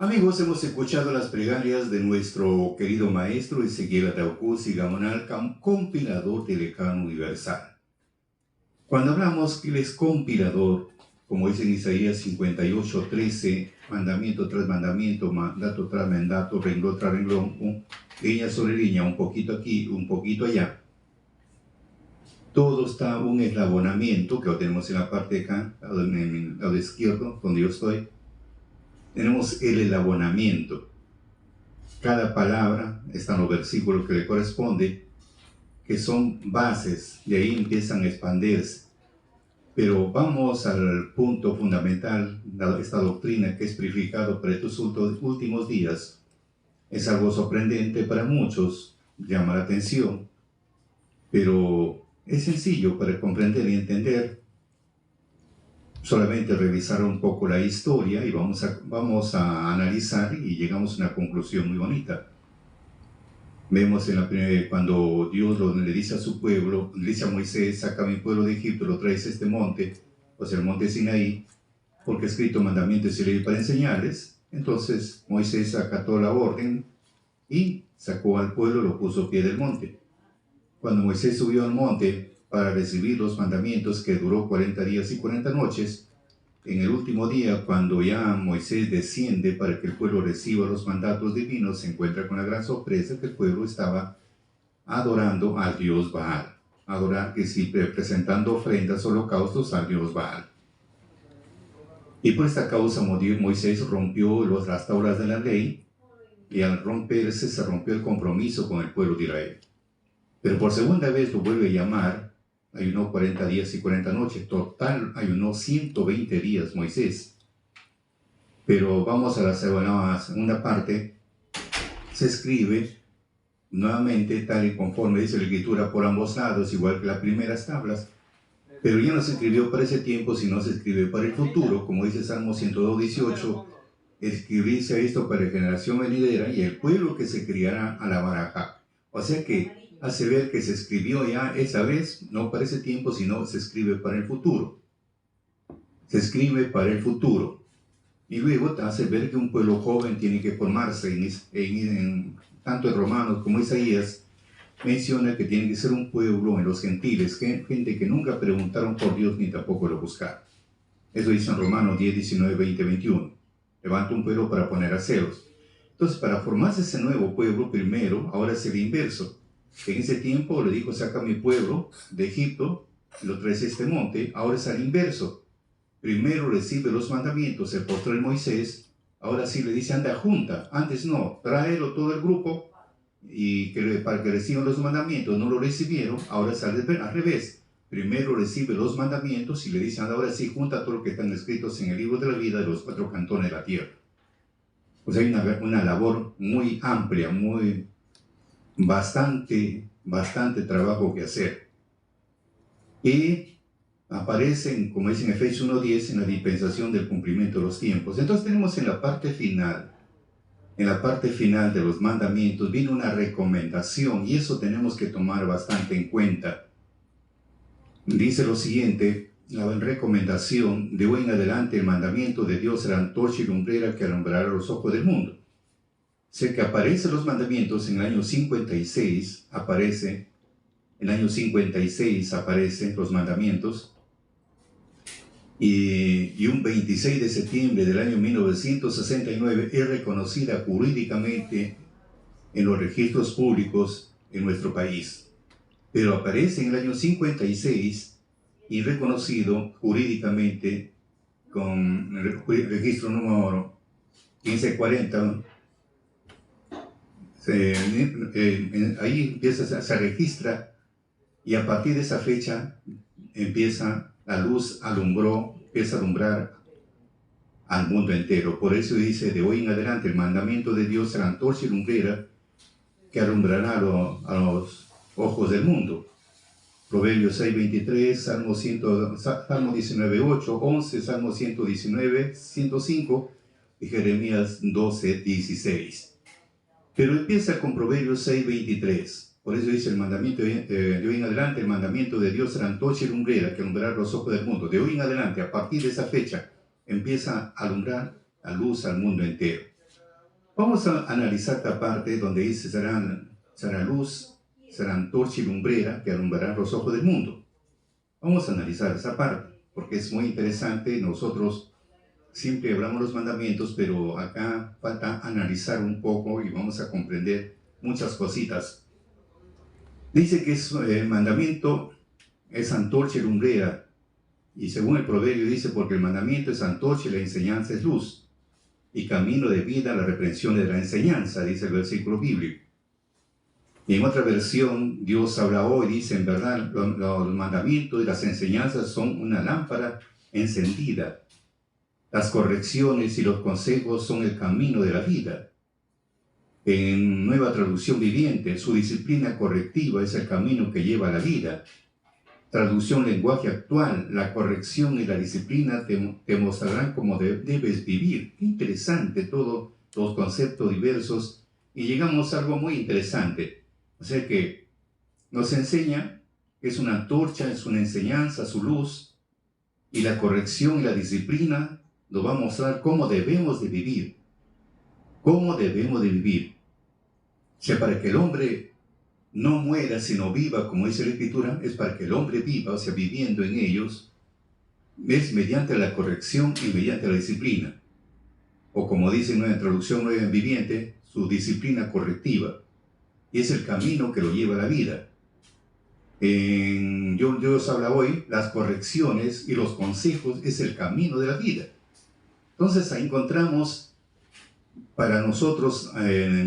Amigos, hemos escuchado las plegarias de nuestro querido maestro Ezequiel Ataucusi Gamonal, compilador del Lecano Universal. Cuando hablamos que él es compilador, como dice en Isaías 58:13, mandamiento tras mandamiento, mandato tras mandato, renglón tras renglón, línea sobre línea, un poquito aquí, un poquito allá, todo está un eslabonamiento que lo tenemos en la parte de acá, en el lado izquierdo, donde yo estoy. Tenemos el eslabonamiento. Cada palabra está en los versículos que le corresponde, que son bases, de ahí empiezan a expandirse. Pero vamos al punto fundamental de esta doctrina que es purificado para estos últimos días. Es algo sorprendente para muchos, llama la atención, pero es sencillo para comprender y entender. Solamente revisar un poco la historia y vamos a analizar y llegamos a una conclusión muy bonita. Vemos cuando Dios le dice a su pueblo, le dice a Moisés: saca a mi pueblo de Egipto, lo traes a este monte, o sea, el monte Sinaí, porque he escrito mandamientos y ley para enseñarles. Entonces Moisés acató la orden y sacó al pueblo, lo puso a pie del monte. Cuando Moisés subió al monte para recibir los mandamientos, que duró 40 días y 40 noches, en el último día, cuando ya Moisés desciende para que el pueblo reciba los mandatos divinos, se encuentra con la gran sorpresa que el pueblo estaba adorando al dios Baal. Que sí, presentando ofrendas, holocaustos al dios Baal. Y por esta causa Moisés rompió las tablas de la ley, y al romperse se rompió el compromiso con el pueblo de Israel. Pero por segunda vez lo vuelve a llamar. Ayunó 40 días y 40 noches. Total, ayunó 120 días Moisés. Pero vamos a la segunda parte. Se escribe nuevamente, tal y conforme dice la Escritura, por ambos lados, igual que las primeras tablas. Pero ya no se escribió para ese tiempo, sino se escribe para el futuro, como dice Salmo 102:18. Escribirse esto para la generación venidera y el pueblo que se criará alabará a Jah. O sea que hace ver que se escribió ya esa vez, no para ese tiempo, sino se escribe para el futuro. Se escribe para el futuro. Y luego te hace ver que un pueblo joven tiene que formarse, tanto en Romanos como Isaías, menciona que tiene que ser un pueblo en los gentiles, gente que nunca preguntaron por Dios ni tampoco lo buscaron. Eso dice en Romanos 10, 19, 20, 21. Levanta un pueblo para poner a celos. Entonces, para formarse ese nuevo pueblo, primero, ahora es el inverso. En ese tiempo le dijo: saca a mi pueblo de Egipto, lo traes a este monte. Ahora es al inverso. Primero recibe los mandamientos, el postre de Moisés. Ahora sí le dice: anda, junta. Antes no, tráelo todo el grupo para que reciban los mandamientos. No lo recibieron. Ahora sale al revés. Primero recibe los mandamientos y le dicen: ahora sí, junta todo lo que están escritos en el libro de la vida de los 4 cantones de la tierra. Pues hay una labor muy amplia, bastante trabajo que hacer. Y aparecen, como dice en Efesios 1:10, en la dispensación del cumplimiento de los tiempos. Entonces tenemos en la parte final de los mandamientos, viene una recomendación, y eso tenemos que tomar bastante en cuenta. Dice lo siguiente, la recomendación: de hoy en adelante el mandamiento de Dios será antorcha y lumbrera que alumbrará los ojos del mundo. Sé que aparecen los mandamientos en el año 56, aparecen los mandamientos, y un 26 de septiembre del año 1969 es reconocida jurídicamente en los registros públicos en nuestro país. Pero aparece en el año 56 y reconocido jurídicamente con el registro número 1540. Ahí se registra, y a partir de esa fecha empieza la luz, empieza a alumbrar al mundo entero. Por eso dice: de hoy en adelante el mandamiento de Dios será antorcha y lumbrera que alumbrará a los ojos del mundo. Proverbios 6:23, Salmo 19:8, 11, Salmo 119, 105 y Jeremías 12:16. Pero empieza con Proverbios 6:23. Por eso dice: el mandamiento de hoy en adelante, el mandamiento de Dios será antorcha y lumbrera que alumbrará los ojos del mundo. De hoy en adelante, a partir de esa fecha, empieza a alumbrar la luz al mundo entero. Vamos a analizar esta parte donde dice será luz, será antorcha y lumbrera que alumbrarán los ojos del mundo. Vamos a analizar esa parte porque es muy interesante. Nosotros siempre hablamos los mandamientos, pero acá falta analizar un poco y vamos a comprender muchas cositas. Dice que el mandamiento es antorcha y lumbrera, y según el proverbio dice, porque el mandamiento es antorcha y la enseñanza es luz, y camino de vida a la reprensión de la enseñanza, dice el versículo bíblico. Y en otra versión, Dios habla hoy, dice, en verdad, los mandamientos y las enseñanzas son una lámpara encendida. Las correcciones y los consejos son el camino de la vida. En Nueva Traducción Viviente, su disciplina correctiva es el camino que lleva a la vida. Traducción lenguaje actual, la corrección y la disciplina te mostrarán cómo debes vivir. Qué interesante todos los conceptos diversos. Y llegamos a algo muy interesante. O sea que nos enseña que es una antorcha, es una enseñanza, su luz. Y la corrección y la disciplina nos va a mostrar cómo debemos de vivir. Cómo debemos de vivir. O sea, para que el hombre no muera, sino viva, como dice la Escritura, es para que el hombre viva, o sea, viviendo en ellos, es mediante la corrección y mediante la disciplina. O como dice en una traducción nueva en viviente, su disciplina correctiva. Y es el camino que lo lleva a la vida. Dios habla hoy, las correcciones y los consejos es el camino de la vida. Entonces ahí encontramos, para nosotros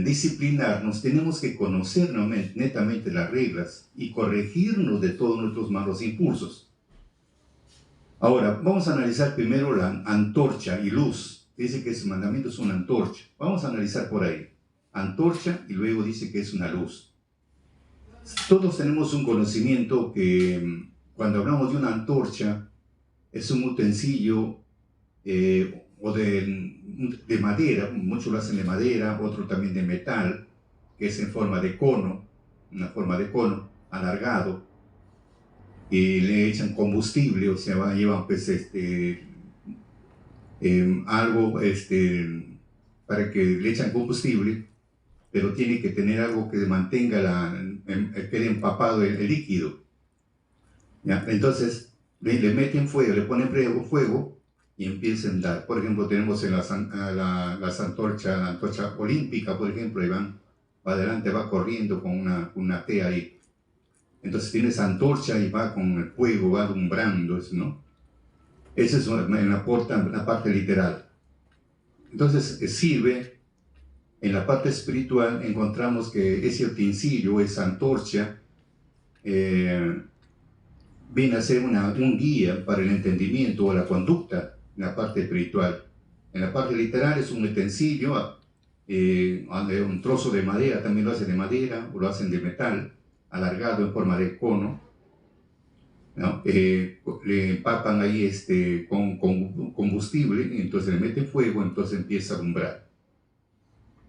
disciplinarnos, tenemos que conocer netamente las reglas y corregirnos de todos nuestros malos impulsos. Ahora, vamos a analizar primero la antorcha y luz. Dice que ese mandamiento es una antorcha. Vamos a analizar por ahí. Antorcha y luego dice que es una luz. Todos tenemos un conocimiento que cuando hablamos de una antorcha es un utensilio o de madera, muchos lo hacen de madera, otro también de metal, que es en forma de cono, una forma de cono alargado, y le echan combustible, o sea, llevan pues algo para que le echan combustible, pero tiene que tener algo que mantenga quede empapado el líquido. ¿Ya? Entonces le meten fuego, le ponen fuego y empiezan a dar. Por ejemplo, tenemos en la antorcha olímpica, por ejemplo, y va adelante, va corriendo con una tea ahí. Entonces tiene esa antorcha y va con el fuego, va alumbrando, ¿no? Esa es en la parte literal. Entonces sirve. En la parte espiritual encontramos que ese utensilio, esa antorcha, viene a ser un guía para el entendimiento o la conducta en la parte espiritual. En la parte literal es un utensilio, un trozo de madera, también lo hacen de madera o lo hacen de metal, alargado en forma de cono, ¿no? Le empapan ahí con combustible, y entonces le meten fuego, entonces empieza a alumbrar.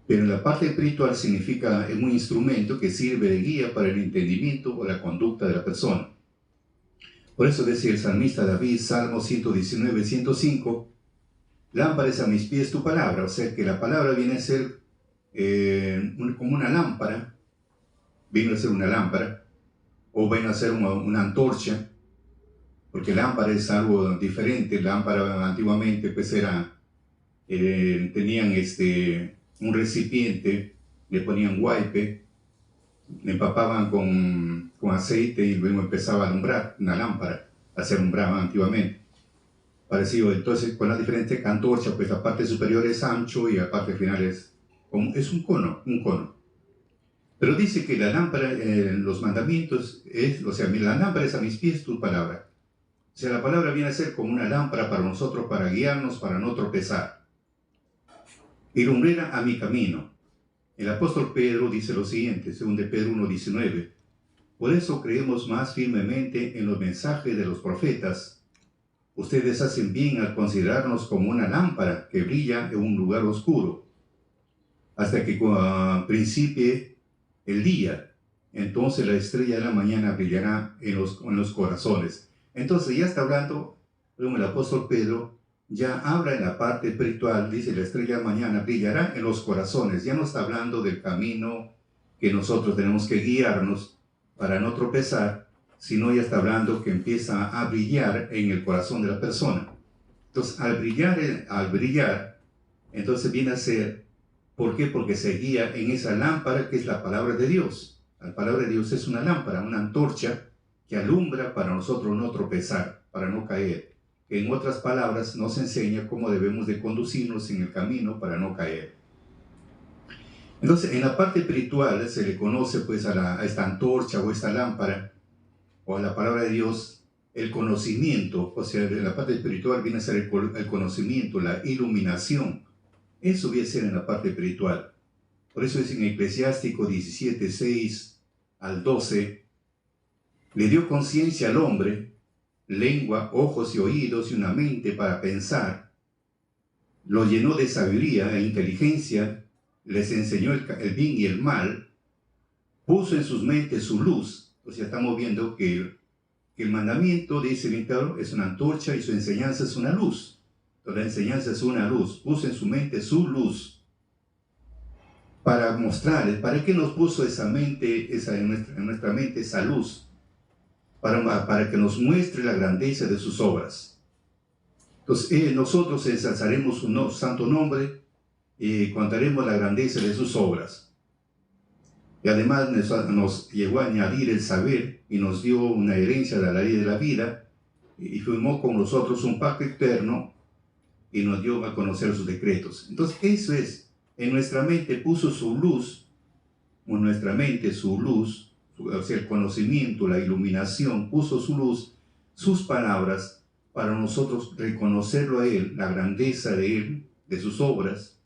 Pero en la parte espiritual significa un instrumento que sirve de guía para el entendimiento o la conducta de la persona. Por eso decía el salmista David, Salmo 119, 105, lámpara es a mis pies tu palabra. O sea que la palabra viene a ser como una lámpara, viene a ser una lámpara, o viene a ser una antorcha, porque lámpara es algo diferente. Lámpara antiguamente pues tenían un recipiente, le ponían guaype, le empapaban con aceite y luego empezaba a alumbrar una lámpara, se alumbraba antiguamente. Parecido, entonces, con la diferente antorcha, pues la parte superior es ancho y la parte final es un cono. Pero dice que la lámpara, los mandamientos, la lámpara es a mis pies tu palabra. O sea, la palabra viene a ser como una lámpara para nosotros, para guiarnos, para no tropezar. Y lumbrera a mi camino. El apóstol Pedro dice lo siguiente, según de Pedro 1:19. Por eso creemos más firmemente en los mensajes de los profetas. Ustedes hacen bien al considerarnos como una lámpara que brilla en un lugar oscuro, hasta que principie el día. Entonces la estrella de la mañana brillará en los corazones. Entonces ya está hablando el apóstol Pedro ya habla en la parte espiritual, dice la estrella de mañana brillará en los corazones. Ya no está hablando del camino que nosotros tenemos que guiarnos para no tropezar, sino ya está hablando que empieza a brillar en el corazón de la persona. Entonces, al brillar, entonces viene a ser, ¿por qué? Porque se guía en esa lámpara que es la palabra de Dios. La palabra de Dios es una lámpara, una antorcha que alumbra para nosotros no tropezar, para no caer. En otras palabras, nos enseña cómo debemos de conducirnos en el camino para no caer. Entonces, en la parte espiritual se le conoce pues a esta antorcha o esta lámpara o a la palabra de Dios el conocimiento. O sea, en la parte espiritual viene a ser el conocimiento, la iluminación. Eso viene a ser en la parte espiritual. Por eso es en Eclesiástico 17, 6 al 12, le dio conciencia al hombre, lengua, ojos y oídos y una mente para pensar, lo llenó de sabiduría e inteligencia, les enseñó el bien y el mal, puso en sus mentes su luz. O sea, estamos viendo que el mandamiento, dice bien claro, es una antorcha y su enseñanza es una luz. Entonces, la enseñanza es una luz, puso en su mente su luz para mostrarles, ¿para qué nos puso en nuestra mente esa luz? Para que nos muestre la grandeza de sus obras. Entonces, nosotros ensalzaremos su santo nombre y contaremos la grandeza de sus obras. Y además nos llegó a añadir el saber y nos dio una herencia de la ley de la vida y firmó con nosotros un pacto eterno y nos dio a conocer sus decretos. Entonces, eso es, en nuestra mente puso su luz, en nuestra mente su luz, o sea, el conocimiento, la iluminación, puso su luz, sus palabras, para nosotros reconocerlo a Él, la grandeza de Él, de sus obras.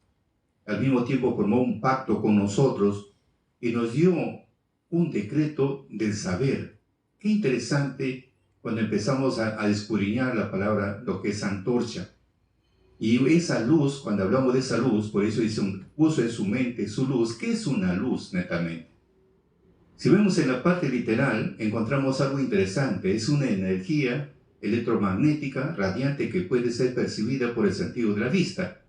Al mismo tiempo formó un pacto con nosotros y nos dio un decreto del saber. Qué interesante cuando empezamos a escudriñar la palabra, lo que es antorcha. Y esa luz, cuando hablamos de esa luz, por eso dice, puso en su mente su luz. ¿Qué es una luz, netamente? Si vemos en la parte literal, encontramos algo interesante. Es una energía electromagnética radiante que puede ser percibida por el sentido de la vista.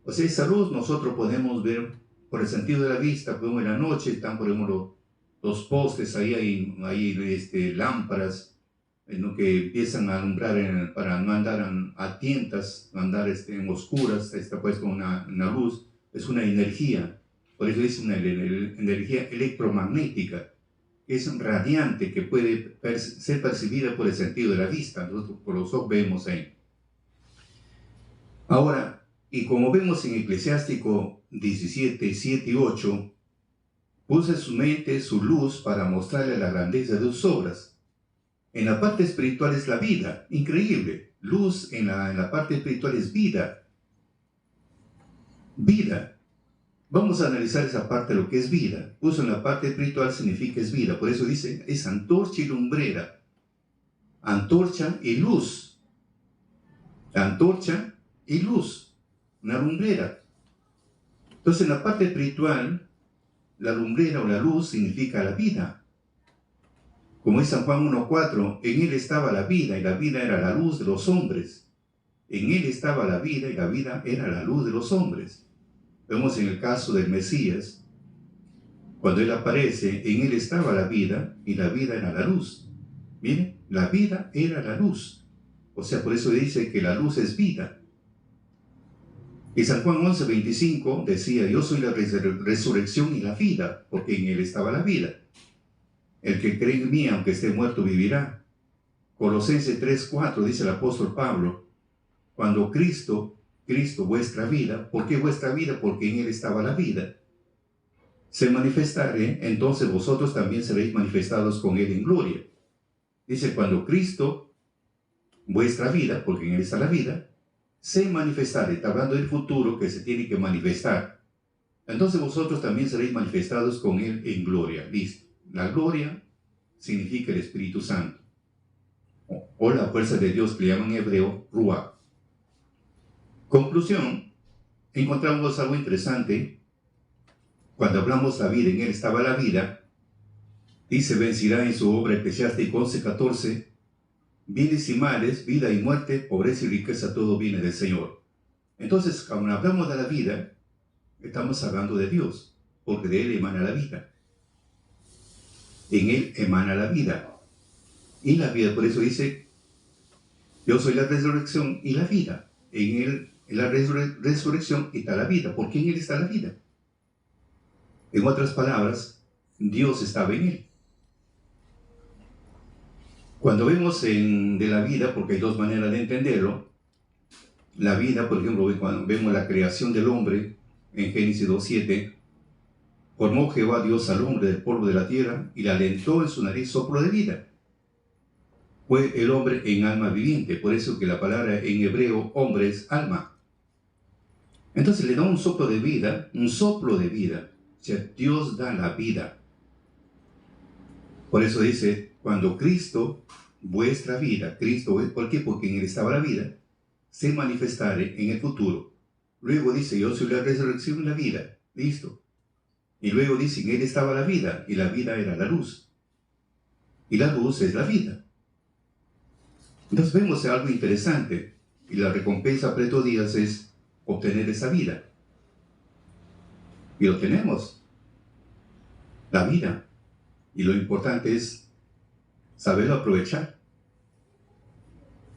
O sea, esa luz nosotros podemos ver por el sentido de la vista. Podemos en la noche, están por ejemplo los postes, ahí hay lámparas en que empiezan a alumbrar para no andar a tientas, no andar en oscuras. Está puesto una luz, es una energía. Por eso es una energía electromagnética. Es radiante, que puede ser percibida por el sentido de la vista. Nosotros por los ojos vemos ahí. Ahora, y como vemos en Eclesiástico 17, 7 y 8, puso en su mente su luz para mostrarle la grandeza de sus obras. En la parte espiritual es la vida, increíble. Luz en la parte espiritual es vida. Vida. Vamos a analizar esa parte de lo que es vida. Puso en la parte espiritual significa es vida. Por eso dice, es antorcha y lumbrera. Antorcha y luz. Antorcha y luz. Una lumbrera. Entonces, en la parte espiritual, la lumbrera o la luz significa la vida. Como es San Juan 1:4, en él estaba la vida y la vida era la luz de los hombres. En él estaba la vida y la vida era la luz de los hombres. Vemos en el caso del Mesías, cuando él aparece, en él estaba la vida y la vida era la luz. Miren, la vida era la luz. O sea, por eso dice que la luz es vida. Y San Juan 11:25 decía, yo soy la resurrección y la vida, porque en él estaba la vida. El que cree en mí, aunque esté muerto, vivirá. Colosenses 3:4 dice el apóstol Pablo, cuando Cristo, vuestra vida, ¿por qué vuestra vida? Porque en él estaba la vida. Se manifestaré, entonces vosotros también seréis manifestados con él en gloria. Dice, cuando Cristo, vuestra vida, porque en él está la vida, se manifestará. Está hablando del futuro que se tiene que manifestar. Entonces vosotros también seréis manifestados con él en gloria. Listo. La gloria significa el Espíritu Santo. O la fuerza de Dios, que le llaman en hebreo, Ruach. Conclusión, encontramos algo interesante. Cuando hablamos de la vida, en él estaba la vida. Dice, vencirá en su obra Eclesiástico 11:14. bienes y males, vida y muerte, pobreza y riqueza, todo viene del Señor. Entonces, cuando hablamos de la vida, estamos hablando de Dios, porque de Él emana la vida. En Él emana la vida. Y la vida, por eso dice, yo soy la resurrección y la vida. En Él, en la resurrección está la vida, porque en Él está la vida. En otras palabras, Dios estaba en Él. Cuando vemos de la vida, porque hay dos maneras de entenderlo, la vida, por ejemplo, cuando vemos la creación del hombre, en Génesis 2:7, formó Jehová Dios al hombre del polvo de la tierra y le alentó en su nariz soplo de vida. Fue el hombre en alma viviente, por eso que la palabra en hebreo hombre es alma. Entonces le da un soplo de vida, un soplo de vida. O sea, Dios da la vida. Por eso dice, cuando Cristo, vuestra vida, Cristo, ¿por qué? Porque en Él estaba la vida, se manifestare en el futuro. Luego dice, yo soy la resurrección y la vida. Listo. Y luego dice, en Él estaba la vida, y la vida era la luz. Y la luz es la vida. Entonces vemos algo interesante, y la recompensa para estos días es obtener esa vida. Y lo tenemos, la vida. Y lo importante es saberlo aprovechar.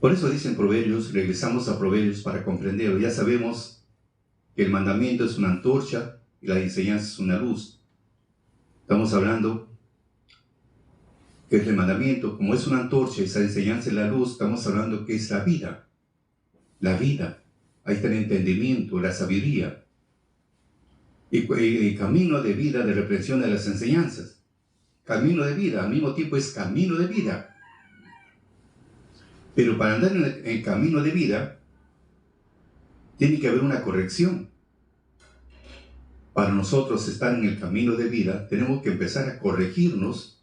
Por eso dicen Proverbios, regresamos a Proverbios para comprenderlo. Ya sabemos que el mandamiento es una antorcha y la enseñanza es una luz. Estamos hablando que es el mandamiento, como es una antorcha y esa enseñanza es la luz, estamos hablando que es la vida. La vida. Ahí está el entendimiento, la sabiduría. Y el camino de vida de reprensión de las enseñanzas. Camino de vida, al mismo tiempo es camino de vida. Pero para andar en el camino de vida, tiene que haber una corrección. Para nosotros estar en el camino de vida, tenemos que empezar a corregirnos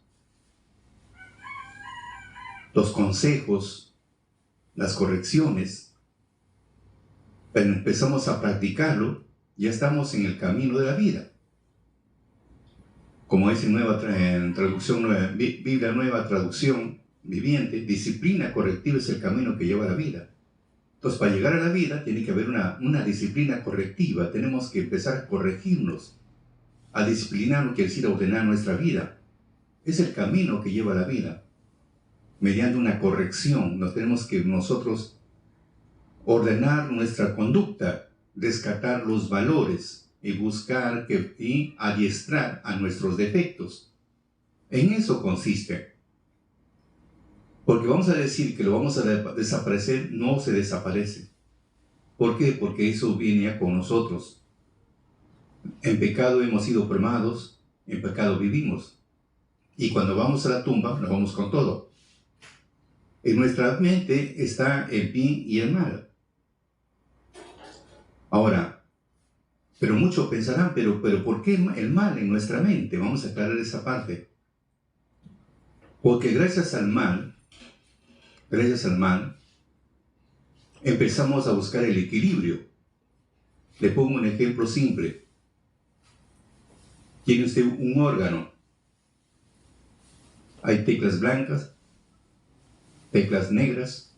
los consejos, las correcciones. Pero empezamos a practicarlo, ya estamos en el camino de la vida. Como dice Biblia Nueva Traducción Viviente, disciplina correctiva es el camino que lleva a la vida. Entonces, para llegar a la vida, tiene que haber una disciplina correctiva. Tenemos que empezar a corregirnos, a disciplinarnos, quiere decir a ordenar nuestra vida. Es el camino que lleva a la vida. Mediante una corrección, nos tenemos que nosotros ordenar nuestra conducta, rescatar los valores y buscar y adiestrar a nuestros defectos. En eso consiste. Porque vamos a decir que lo vamos a desaparecer, no se desaparece. ¿Por qué? Porque eso viene ya con nosotros. En pecado hemos sido formados, en pecado vivimos. Y cuando vamos a la tumba, nos vamos con todo. En nuestra mente está el bien y el mal. Ahora, pero muchos pensarán, pero ¿por qué el mal en nuestra mente? Vamos a aclarar esa parte. Porque gracias al mal, empezamos a buscar el equilibrio. Le pongo un ejemplo simple. Tiene usted un órgano. Hay teclas blancas, teclas negras,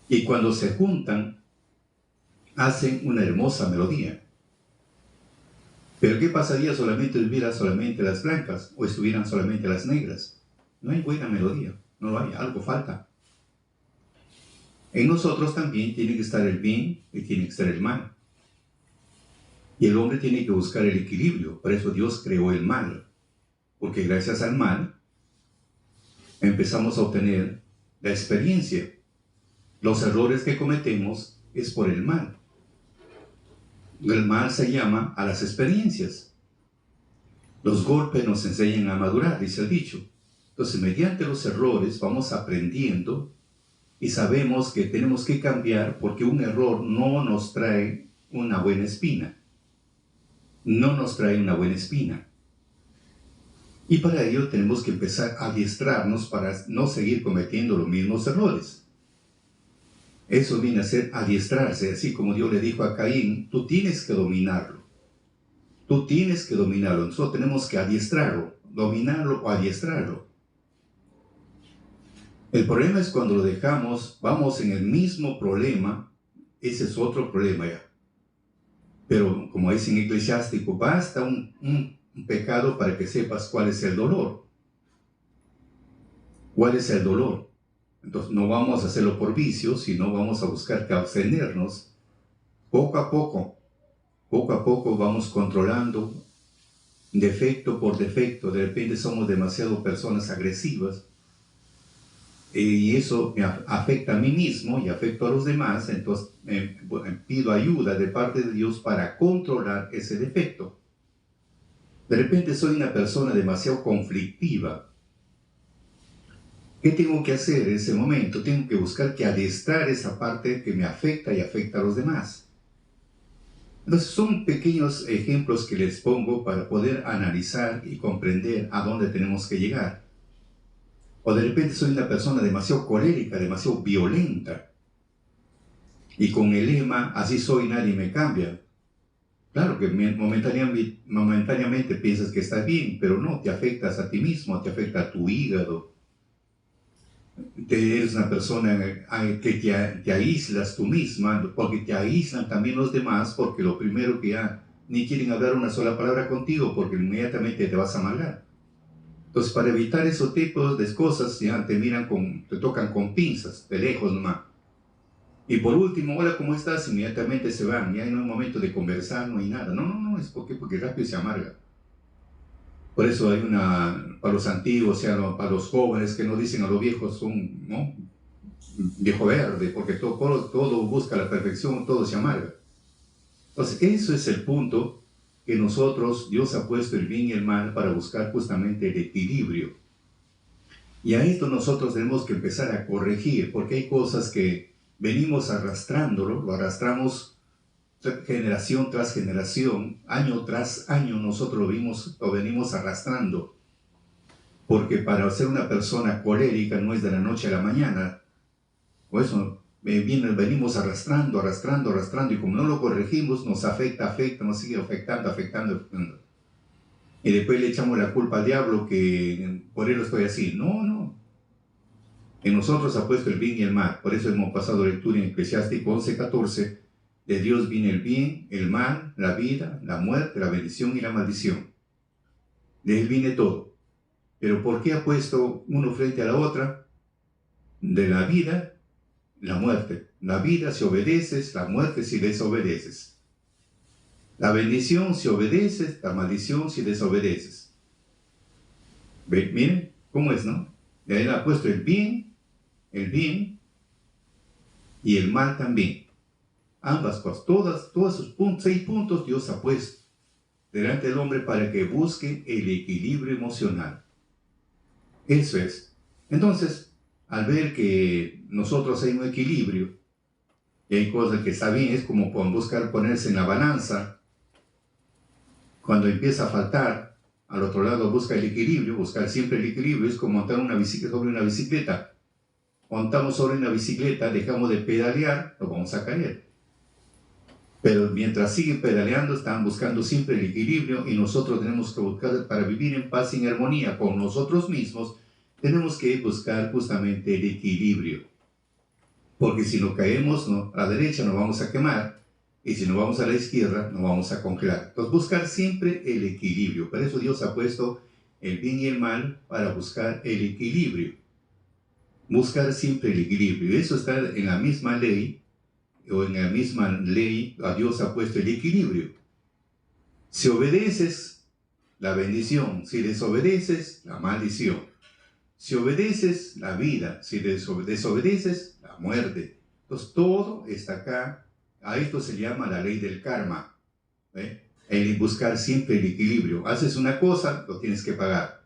y cuando se juntan, hacen una hermosa melodía. Pero ¿qué pasaría solamente si hubiera solamente las blancas o estuvieran solamente las negras? No hay buena melodía, no lo hay, algo falta. En nosotros también tiene que estar el bien y tiene que estar el mal. Y el hombre tiene que buscar el equilibrio, por eso Dios creó el mal. Porque gracias al mal, empezamos a obtener la experiencia. Los errores que cometemos es por el mal. El mal se llama a las experiencias. Los golpes nos enseñan a madurar, dice el dicho. Entonces, mediante los errores vamos aprendiendo y sabemos que tenemos que cambiar porque un error no nos trae una buena espina. No nos trae una buena espina. Y para ello tenemos que empezar a adiestrarnos para no seguir cometiendo los mismos errores. Eso viene a ser adiestrarse, así como Dios le dijo a Caín, tú tienes que dominarlo. Tú tienes que dominarlo. Nosotros tenemos que adiestrarlo, dominarlo o adiestrarlo. El problema es cuando lo dejamos, vamos en el mismo problema, ese es otro problema ya. Pero como dice en Eclesiástico, basta un pecado para que sepas cuál es el dolor. ¿Cuál es el dolor? Entonces no vamos a hacerlo por vicio, sino vamos a buscar que abstenernos. Poco a poco vamos controlando defecto por defecto. De repente somos demasiado personas agresivas y eso me afecta a mí mismo y afecta a los demás. Entonces pido ayuda de parte de Dios para controlar ese defecto. De repente soy una persona demasiado conflictiva. ¿Qué tengo que hacer en ese momento? Tengo que buscar que adiestrar esa parte que me afecta y afecta a los demás. Entonces son pequeños ejemplos que les pongo para poder analizar y comprender a dónde tenemos que llegar. O de repente soy una persona demasiado colérica, demasiado violenta. Y con el lema, así soy, nadie me cambia. Claro que momentáneamente piensas que estás bien, pero no, te afectas a ti mismo, te afecta a tu hígado. Eres una persona que te aíslas tú misma, porque te aíslan también los demás, porque lo primero que ya ni quieren hablar una sola palabra contigo, porque inmediatamente te vas a amargar. Entonces, para evitar esos tipos de cosas, ya te tocan con pinzas, de lejos nomás. Y por último, hola, ¿cómo estás? Inmediatamente se van, ya no hay momento de conversar, no hay nada. No, es porque rápido se amarga. Por eso hay para los antiguos, o sea, para los jóvenes que no dicen a los viejos, son, ¿no? Viejo verde, porque todo busca la perfección, todo se amarga. Entonces, eso es el punto que Dios ha puesto el bien y el mal para buscar justamente el equilibrio. Y a esto nosotros tenemos que empezar a corregir, porque hay cosas que venimos arrastrándolo, lo arrastramos generación tras generación, año tras año, nosotros lo venimos arrastrando. Porque para ser una persona colérica no es de la noche a la mañana. Por eso venimos arrastrando, y como no lo corregimos, nos afecta, nos sigue afectando. Y después le echamos la culpa al diablo que por él estoy así. No. En nosotros ha puesto el bien y el mal. Por eso hemos pasado lectura en Eclesiástico 11:14. De Dios viene el bien, el mal, la vida, la muerte, la bendición y la maldición. De Él viene todo. Pero ¿por qué ha puesto uno frente a la otra? De la vida, la muerte. La vida si obedeces, la muerte si desobedeces. La bendición si obedeces, la maldición si desobedeces. Miren cómo es, ¿no? De ahí ha puesto el bien y el mal también. Ambas cosas, todos esos 6 puntos Dios ha puesto delante del hombre para que busque el equilibrio emocional. Eso es. Entonces, al ver que nosotros hay un equilibrio, y hay cosas que está bien, es como buscar ponerse en la balanza. Cuando empieza a faltar, al otro lado busca el equilibrio, buscar siempre el equilibrio, es como montar sobre una bicicleta. Montamos sobre una bicicleta, dejamos de pedalear, nos vamos a caer. Pero mientras siguen pedaleando, están buscando siempre el equilibrio y nosotros tenemos que buscar, para vivir en paz y en armonía con nosotros mismos, tenemos que buscar justamente el equilibrio. Porque si nos caemos a la derecha nos vamos a quemar y si nos vamos a la izquierda nos vamos a congelar. Entonces buscar siempre el equilibrio. Por eso Dios ha puesto el bien y el mal para buscar el equilibrio. Buscar siempre el equilibrio. Eso está en la misma ley. O en la misma ley, a Dios ha puesto el equilibrio. Si obedeces, la bendición. Si desobedeces, la maldición. Si obedeces, la vida. Si desobedeces, la muerte. Entonces todo está acá. A esto se llama la ley del karma. El buscar siempre el equilibrio. Haces una cosa, lo tienes que pagar.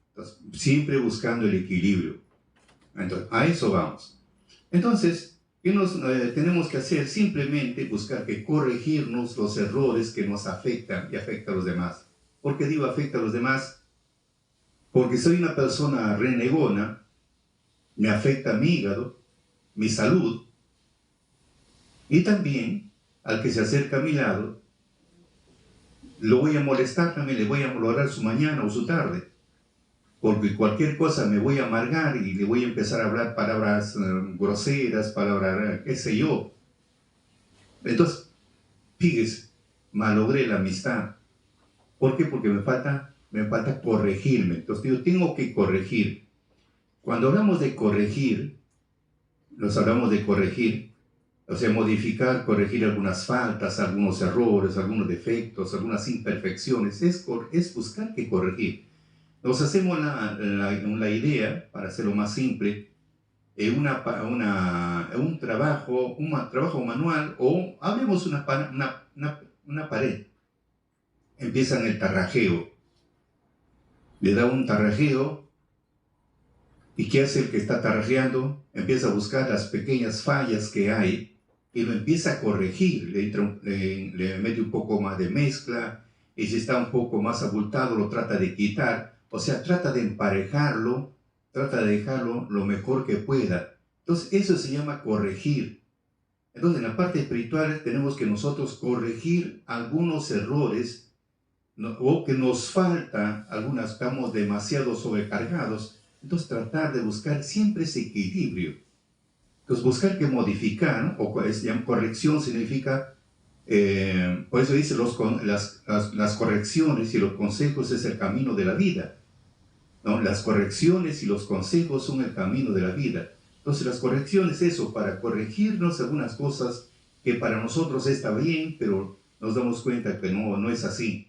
Entonces, siempre buscando el equilibrio. Entonces, a eso vamos. Entonces, ¿qué tenemos que hacer? Simplemente buscar que corregirnos los errores que nos afectan y afectan a los demás. ¿Por qué digo afecta a los demás? Porque soy una persona renegona, me afecta mi hígado, mi salud, y también al que se acerca a mi lado, lo voy a molestar también, le voy a molestar su mañana o su tarde. porque cualquier cosa me voy a amargar y le voy a empezar a hablar palabras groseras, palabras, qué sé yo. Entonces, fíjese, malogré la amistad. ¿Por qué? Porque me falta corregirme. Entonces, yo tengo que corregir. Cuando hablamos de corregir, nos hablamos de corregir, o sea, modificar, corregir algunas faltas, algunos errores, algunos defectos, algunas imperfecciones, es buscar que corregir. Nos hacemos la idea, para hacerlo más simple, un trabajo manual, o hablemos una pared. Empiezan el tarrajeo, le da un tarrajeo, ¿y qué hace el que está tarrajeando? Empieza a buscar las pequeñas fallas que hay y lo empieza a corregir, le mete un poco más de mezcla, y si está un poco más abultado lo trata de quitar, o sea, trata de emparejarlo, trata de dejarlo lo mejor que pueda. Entonces eso se llama corregir. Entonces en la parte espiritual tenemos que nosotros corregir algunos errores, ¿no? O que nos falta, estamos demasiado sobrecargados. Entonces tratar de buscar siempre ese equilibrio. Entonces buscar que modificar, ¿no? O corrección significa, por eso dice las correcciones y los consejos es el camino de la vida, ¿no? Las correcciones y los consejos son el camino de la vida. Entonces las correcciones es eso, para corregirnos algunas cosas que para nosotros está bien, pero nos damos cuenta que no es así.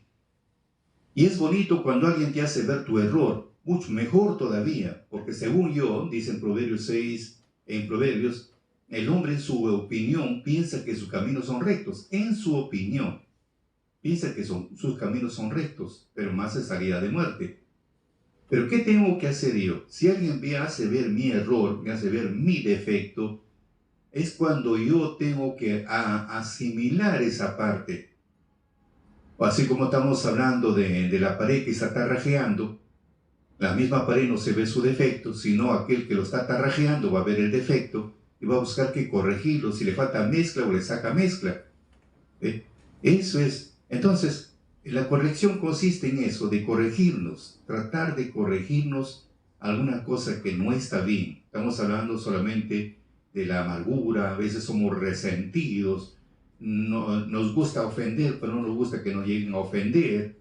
Y es bonito cuando alguien te hace ver tu error, mucho mejor todavía, porque según yo, dice en Proverbios 6, en Proverbios, el hombre en su opinión piensa que sus caminos son rectos. En su opinión, piensa que sus caminos son rectos, pero más es salida de muerte. Pero ¿qué tengo que hacer yo? Si alguien me hace ver mi error, me hace ver mi defecto, es cuando yo tengo que asimilar esa parte. Así como estamos hablando de la pared que está tarrajeando, la misma pared no se ve su defecto, sino aquel que lo está tarrajeando va a ver el defecto y va a buscar que corregirlo. Si le falta mezcla o le saca mezcla. Eso es. Entonces, la corrección consiste en eso, de corregirnos, tratar de corregirnos alguna cosa que no está bien. Estamos hablando solamente de la amargura, a veces somos resentidos, no, nos gusta ofender, pero no nos gusta que nos lleguen a ofender.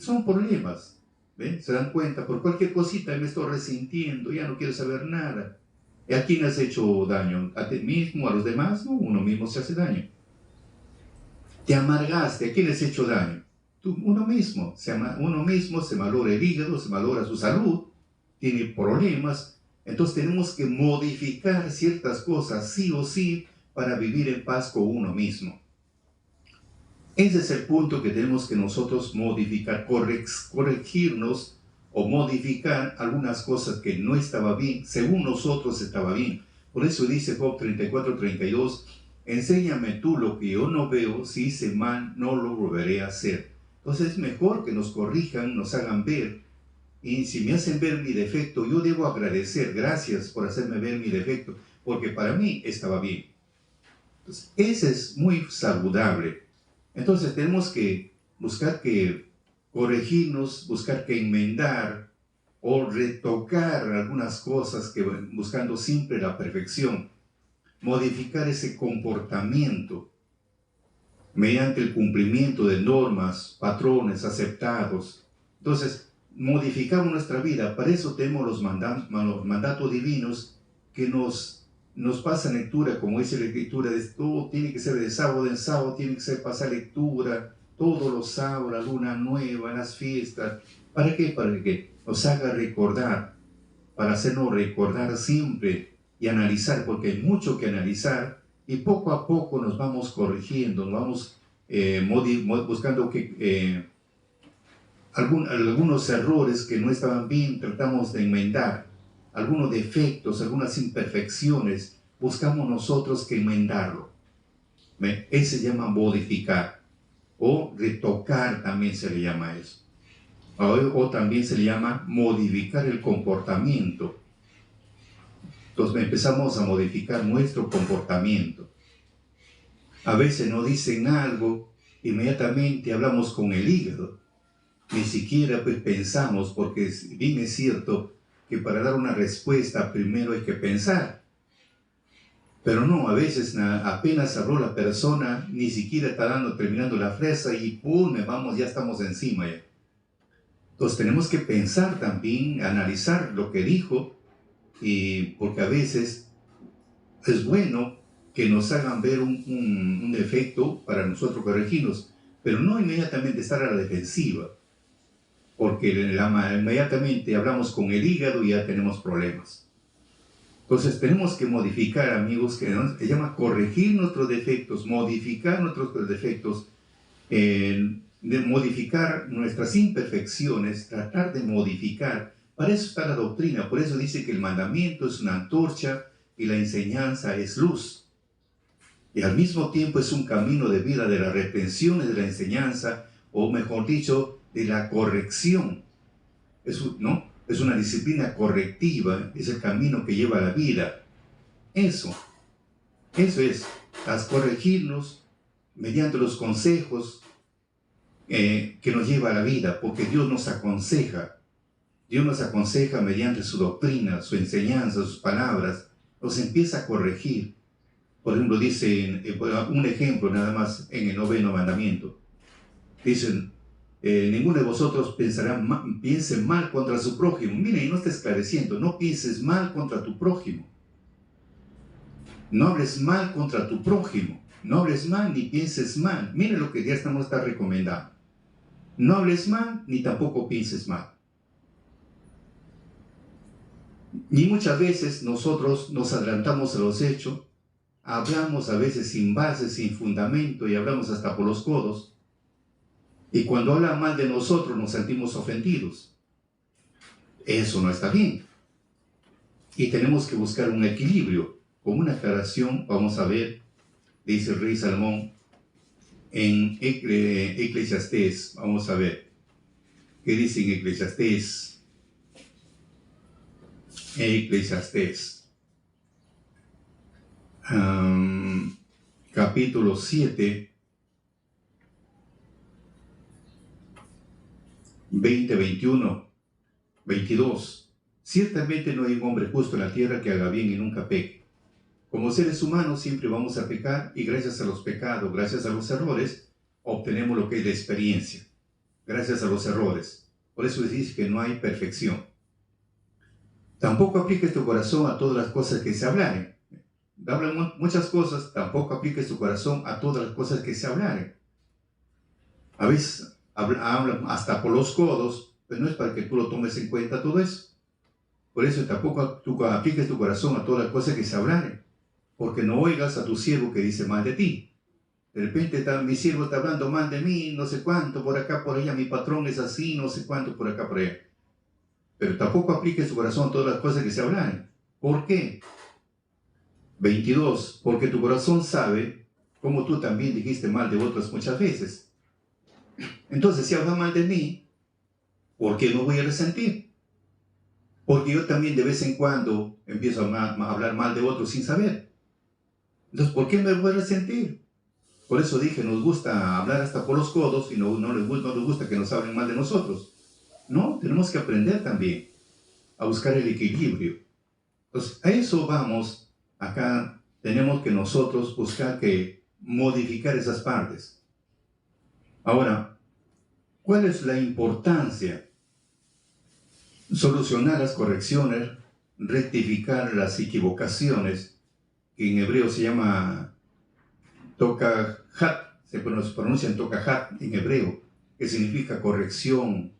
Son problemas. ¿Ven? Se dan cuenta, por cualquier cosita me estoy resintiendo, ya no quiero saber nada. ¿A quién has hecho daño? ¿A ti mismo? ¿A los demás? No, uno mismo se hace daño. Te amargaste, ¿a quién has hecho daño? Uno mismo. Uno mismo se malora el hígado, se malora su salud, tiene problemas. Entonces tenemos que modificar ciertas cosas, sí o sí, para vivir en paz con uno mismo. Ese es el punto que tenemos que nosotros modificar, corregirnos o modificar algunas cosas que no estaba bien, según nosotros estaba bien. Por eso dice Job 34:32, enséñame tú lo que yo no veo, si hice mal no lo volveré a hacer. Entonces es mejor que nos corrijan, nos hagan ver, y si me hacen ver mi defecto, yo debo agradecer, gracias por hacerme ver mi defecto, porque para mí estaba bien. Entonces, ese es muy saludable. Entonces tenemos que buscar que corregirnos, buscar que enmendar o retocar algunas cosas que buscando siempre la perfección, modificar ese comportamiento mediante el cumplimiento de normas, patrones aceptados. Entonces, modificamos nuestra vida. Para eso tenemos los mandatos divinos que nos pasa lectura, como dice la escritura, de todo tiene que ser de sábado en sábado, tiene que ser pasar lectura todos los sábados, la luna nueva, las fiestas. ¿Para qué? Para que nos haga recordar, para hacernos recordar siempre y analizar, porque hay mucho que analizar y poco a poco nos vamos corrigiendo, nos vamos buscando que algunos errores que no estaban bien, tratamos de enmendar. Algunos defectos, algunas imperfecciones, buscamos nosotros que enmendarlo. Ese se llama modificar, o retocar también se le llama eso. O también se le llama modificar el comportamiento. Entonces empezamos a modificar nuestro comportamiento. A veces nos dicen algo, inmediatamente hablamos con el hígado. ni siquiera pues, pensamos, porque bien es cierto que para dar una respuesta primero hay que pensar. Pero no, a veces apenas habló la persona, ni siquiera está terminando la frase y ¡pum! Vamos, ya estamos encima ya. Entonces tenemos que pensar también, analizar lo que dijo, porque a veces es bueno que nos hagan ver un defecto para nosotros corregirnos, pero no inmediatamente estar a la defensiva, porque inmediatamente hablamos con el hígado y ya tenemos problemas. Entonces tenemos que modificar, amigos, que se llama corregir nuestros defectos, modificar nuestros defectos, de modificar nuestras imperfecciones, tratar de modificar. Para eso está la doctrina, por eso dice que el mandamiento es una antorcha y la enseñanza es luz. Y al mismo tiempo es un camino de vida de la reprensión y de la enseñanza, o mejor dicho, de la corrección. ¿No? Es una disciplina correctiva, es el camino que lleva a la vida. Eso es, corregirnos mediante los consejos que nos lleva a la vida, porque Dios nos aconseja mediante su doctrina, su enseñanza, sus palabras, nos empieza a corregir. Por ejemplo, dice, un ejemplo nada más en el 9º mandamiento, dicen, ninguno de vosotros piense mal contra su prójimo. Mire, y no está esclareciendo, no pienses mal contra tu prójimo. No hables mal contra tu prójimo. No hables mal ni pienses mal. Mire lo que Dios nos está recomendando. No hables mal ni tampoco pienses mal. Y muchas veces nosotros nos adelantamos a los hechos, hablamos a veces sin base, sin fundamento y hablamos hasta por los codos. Y cuando hablan mal de nosotros nos sentimos ofendidos. Eso no está bien. Y tenemos que buscar un equilibrio. Como una aclaración, vamos a ver, dice el rey Salomón en Eclesiastés. Vamos a ver. ¿Qué dice en Eclesiastés? Capítulo 7, 20, 21, 22. Ciertamente no hay un hombre justo en la tierra que haga bien y nunca peque. Como seres humanos siempre vamos a pecar y gracias a los pecados, gracias a los errores, obtenemos lo que es la experiencia. Gracias a los errores. Por eso dice que no hay perfección. Tampoco apliques tu corazón a todas las cosas que se hablaren. Hablan muchas cosas, tampoco apliques tu corazón a todas las cosas que se hablaren. A veces hablan hasta por los codos, pero no es para que tú lo tomes en cuenta todo eso. Por eso tampoco apliques tu corazón a todas las cosas que se hablaren, porque no oigas a tu siervo que dice mal de ti. De repente mi siervo está hablando mal de mí, no sé cuánto, por acá, por allá, mi patrón es así, no sé cuánto, por acá, por allá. Pero tampoco apliques tu corazón a todas las cosas que se hablaren. ¿Por qué? 22. Porque tu corazón sabe cómo tú también dijiste mal de otros muchas veces. Entonces, si hablas mal de mí, ¿por qué no voy a resentir? Porque yo también de vez en cuando empiezo a hablar mal de otros sin saber. Entonces, ¿por qué me voy a resentir? Por eso dije, nos gusta hablar hasta por los codos y no les gusta que nos hablen mal de nosotros. No, tenemos que aprender también a buscar el equilibrio. Entonces, a eso vamos. Acá tenemos que nosotros buscar que modificar esas partes. Ahora, ¿cuál es la importancia? Solucionar las correcciones, rectificar las equivocaciones, que en hebreo se llama tokahat, se pronuncia tokahat en hebreo, que significa corrección,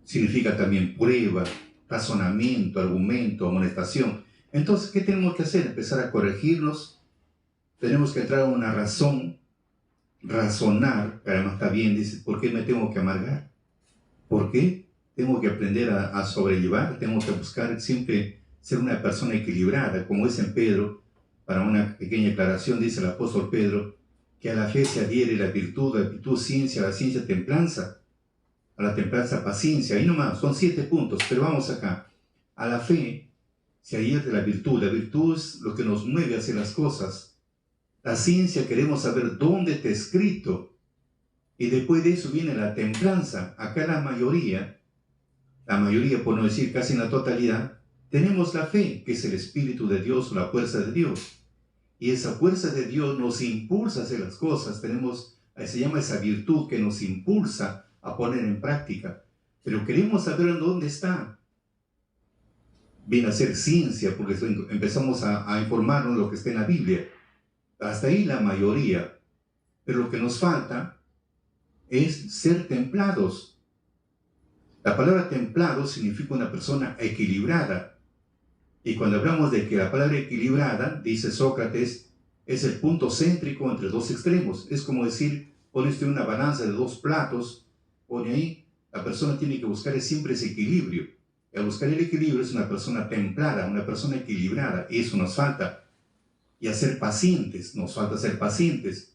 significa también prueba, razonamiento, argumento, amonestación. Entonces, ¿qué tenemos que hacer? Empezar a corregirnos. Tenemos que entrar a una razón, razonar, que además está bien, dice, ¿por qué me tengo que amargar? ¿Por qué? Tengo que aprender a sobrellevar, tengo que buscar siempre ser una persona equilibrada, como dice en Pedro, para una pequeña aclaración, dice el apóstol Pedro, que a la fe se adhiere la virtud ciencia, a la ciencia templanza, a la templanza paciencia, ahí nomás, son 7 puntos, pero vamos acá, a la fe se adhiere la virtud es lo que nos mueve hacia las cosas, la ciencia queremos saber dónde está escrito, Y después de eso viene la templanza. Acá la mayoría, por no decir casi la totalidad, tenemos la fe, que es el Espíritu de Dios, la fuerza de Dios. Y esa fuerza de Dios nos impulsa a hacer las cosas. Se llama esa virtud que nos impulsa a poner en práctica. Pero queremos saber en dónde está. Viene a ser ciencia, porque empezamos a informarnos de lo que está en la Biblia. Hasta ahí la mayoría. Pero lo que nos falta es ser templados. La palabra templado significa una persona equilibrada. Y cuando hablamos de que la palabra equilibrada, dice Sócrates, es el punto céntrico entre dos extremos. Es como decir, pone usted una balanza de dos platos, pone ahí, la persona tiene que buscar siempre ese equilibrio. Y al buscar el equilibrio es una persona templada, una persona equilibrada. Y eso nos falta. Y a ser pacientes, nos falta ser pacientes.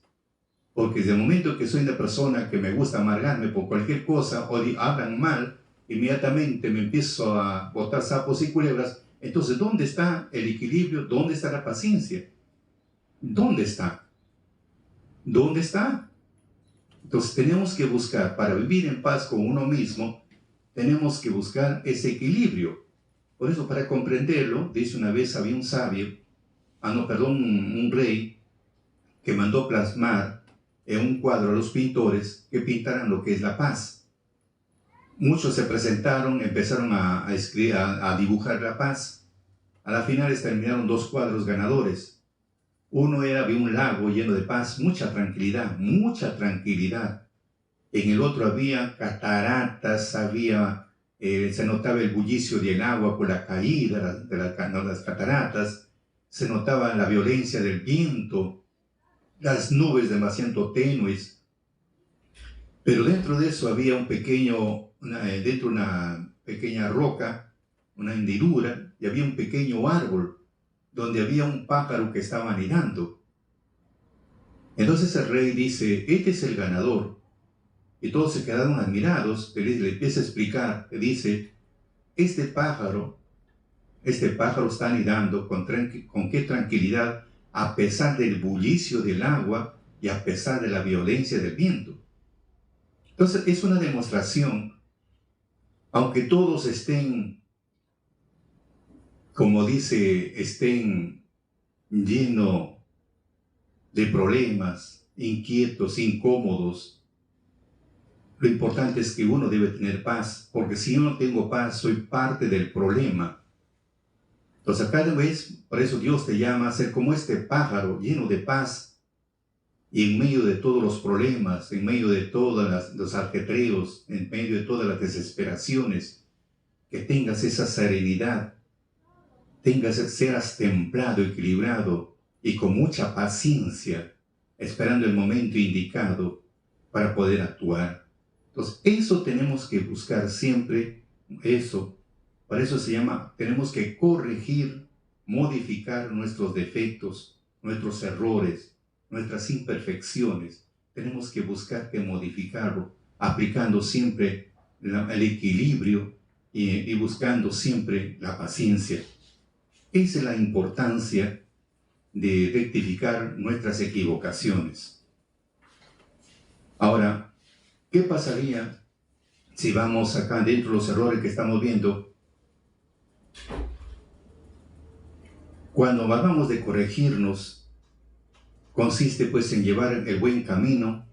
Porque desde el momento que soy una persona que me gusta amargarme por cualquier cosa o hablan mal, inmediatamente me empiezo a botar sapos y culebras. Entonces, ¿dónde está el equilibrio? ¿Dónde está la paciencia? ¿Dónde está? ¿Dónde está? Entonces, tenemos que buscar, para vivir en paz con uno mismo, tenemos que buscar ese equilibrio. Por eso, para comprenderlo, dice una vez había un sabio, un rey, que mandó plasmar en un cuadro a los pintores que pintaran lo que es la paz. Muchos se presentaron, empezaron a dibujar la paz. A la final terminaron 2 cuadros ganadores. Uno era de un lago lleno de paz, mucha tranquilidad, mucha tranquilidad. En el otro había cataratas, se notaba el bullicio del agua por la caída de las cataratas, se notaba la violencia del viento, las nubes demasiado tenues. Pero dentro de eso había una pequeña roca, una hendidura, y había un pequeño árbol donde había un pájaro que estaba anidando. Entonces el rey dice, este es el ganador. Y todos se quedaron admirados. Le empieza a explicar, le dice, este pájaro está anidando con qué tranquilidad, a pesar del bullicio del agua y a pesar de la violencia del viento. Entonces es una demostración, aunque todos estén, como dice, estén llenos de problemas, inquietos, incómodos, lo importante es que uno debe tener paz, porque si yo no tengo paz, soy parte del problema. Entonces cada vez, por eso Dios te llama a ser como este pájaro lleno de paz, y en medio de todos los problemas, en medio de todos los ajetreos, en medio de todas las desesperaciones, que tengas esa serenidad, seas templado, equilibrado y con mucha paciencia, esperando el momento indicado para poder actuar. Entonces, eso tenemos que buscar siempre, eso. Por eso se llama, tenemos que corregir, modificar nuestros defectos, nuestros errores, nuestras imperfecciones. Tenemos que buscar que modificarlo, aplicando siempre el equilibrio y buscando siempre la paciencia. Esa es la importancia de rectificar nuestras equivocaciones. Ahora, ¿qué pasaría si vamos acá dentro de los errores que estamos viendo? Cuando hablamos de corregirnos, consiste pues en llevar el buen camino